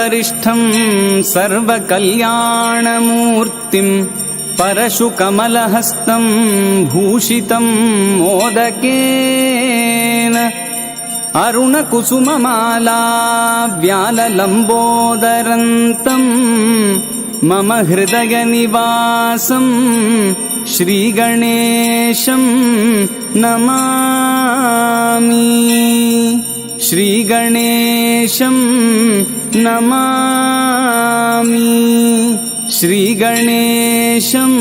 वरिष्ठं सर्वकल्याणमूर्तिं परशुकमलहस्तं भूषितं मोदकेन अरुणकुसुममालाव्याललम्बोदरन्तं मम हृदयनिवासं श्रीगणेशं नमामि। श्रीगणेशं नमामि। श्रीगणेशं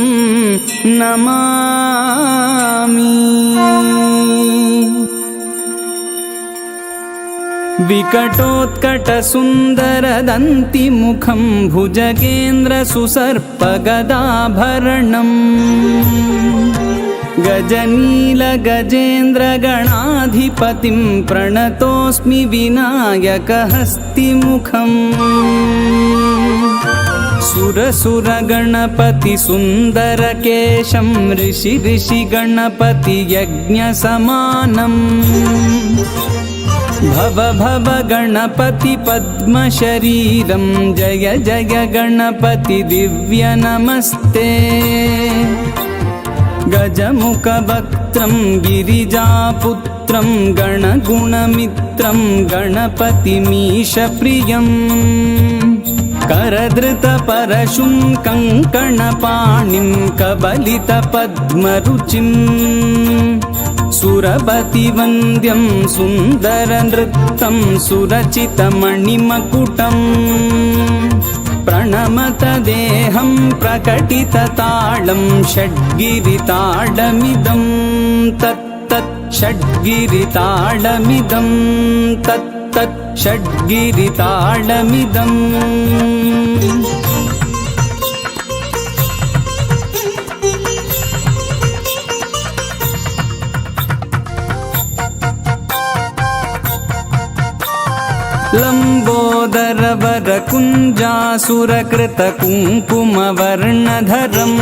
नमामि। विकटोत्कटसुन्दरदन्तिमुखं भुजगेन्द्रसुसर्पगदाभरणम् गजनीलगजेन्द्रगणाधिपतिं प्रणतोऽस्मि विनायकहस्तिमुखम्। सुरसुरगणपतिसुन्दरकेशं ऋषिगणपतियज्ञसमानम् भव गणपति पद्मशरीरं जय जय गणपति दिव्य नमस्ते। गजमुखवक्त्रं गिरिजापुत्रं गणगुणमित्रं गणपतिमीशप्रियं करधृतपरशुं कङ्कणपाणिं कबलितपद्मरुचिं सुरपतिवन्द्यं सुन्दरनृत्तं सुरचितमणिमकुटम् प्रणमतदेहं प्रकटिततालं षड्गिरिताडमिदं तत्तत् षड्गिरिताडमिदं तत्तत् षड्गिरिताडमिदम्। लम्बोदरवरकुञ्जासुरकृतकुङ्कुमवर्णधरं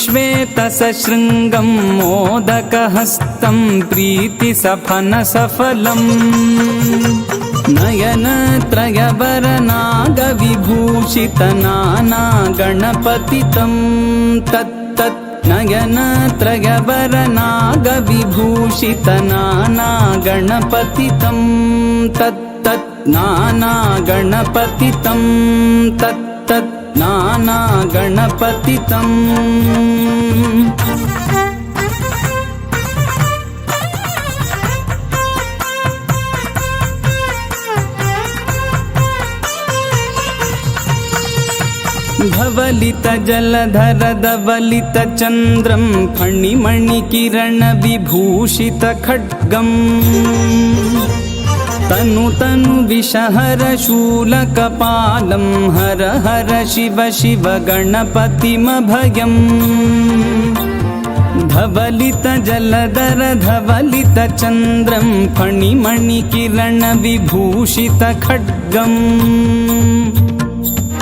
श्वेतसशृङ्गं मोदकहस्तं प्रीतिसफनसफलम् नयनत्रयवरनागविभूषितनानागणपतितं तत्तत् नयनत्रयवरनागविभूषितनानागणपतितं तत्तत् नानागणपतितं तत्तत् नानागणपतितम्। धवलितजलधरधवलितचन्द्रं फणिमणिकिरणविभूषितखड्गम् तनु तनु विषहरशूलकपालं हर हर शिव शिव गणपतिमभयम्। धवलितजलधर धवलितचन्द्रं फणिमणिकिरणविभूषितखड्गम्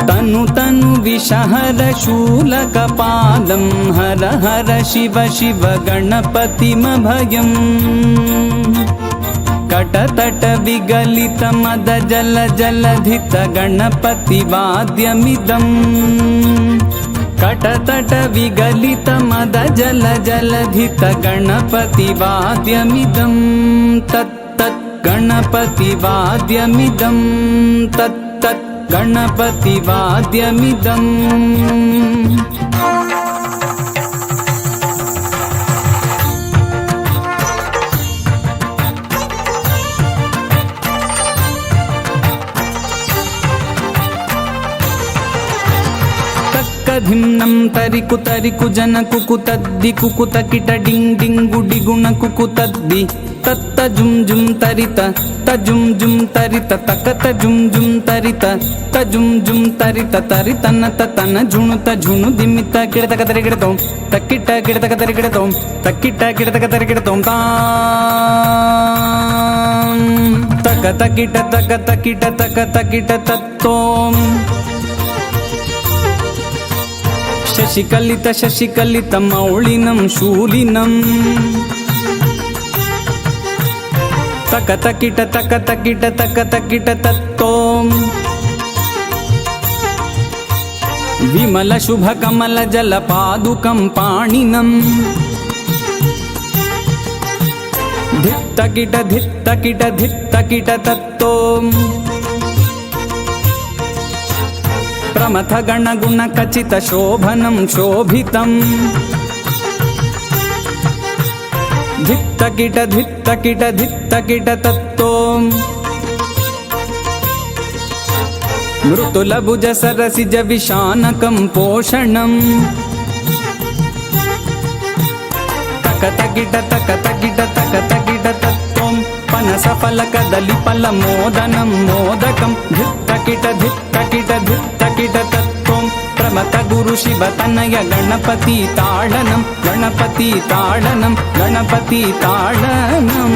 तनु तनु विषहरशूलकपालं हर हर शिव शिव गणपतिमभयम्। कटतट विगलित मद जल जलधित गणपतिवाद्यमिदम् कटतट विगलित मद जल जलधित गणपतिवाद्यमिदं तत्तत् गणपतिवाद्यमिदं तत्तत् गणपतिवाद्यमिदम्। धिन्नं तरिकु तरिकु जनकुकु तद्दि कुकुत किट डिंग डिंगु डिगुण कुकु तद्दि तत्त जुम जुम तरित तजुम जुम तरित तकत जुम जुम तरित तजुम जुम तरित तरितन ततन झुणु तझुणु दिमित किड़त कतरि किड़तों तक्किट किड़त कतरि किड़तों तक्किट किड़त कतरि किड़तों तां तक तकिट तक तकिट तक तकिट तत्तों शशिकलित शशिकलित मौलिनं शूलिनं ತಕ ತಕಿಟ ತತ್ತೋಂ ವಿಮಲ ಶುಭ ಕಮಲ ಜಲ ಪಾದುಕಂ ಪಾಣಿನಂ ಧಿತ್ತಕಿಟ ತತ್ತೋಂ ಪ್ರಮಥ ಗಣ ಗುಣ ಖಚಿತ ಶೋಭನಂ ಶೋಭಿತಂ ಧಿತ್ತಕಿಟ ತತ್ತೋಂ ಮೃದುಲ ಭುಜ ಸರಸಿಜ ವಿಶಾನಕಂ ಪೋಷಣಂ ತಕ ತಕಿಟ ತತ್ತೋಂ ಪನಸ ಫಲಕದಲ್ಲಿ ಫಲ ಮೋದನಂ ಮೋದಕಂ ಧಿತ್ತಕಿಟ ತತ್ತೋಂ ಪ್ರಮಥ ಗುರು ಶಿವ ತನಯ ಗಣಪತಿ ತಾಳನಂ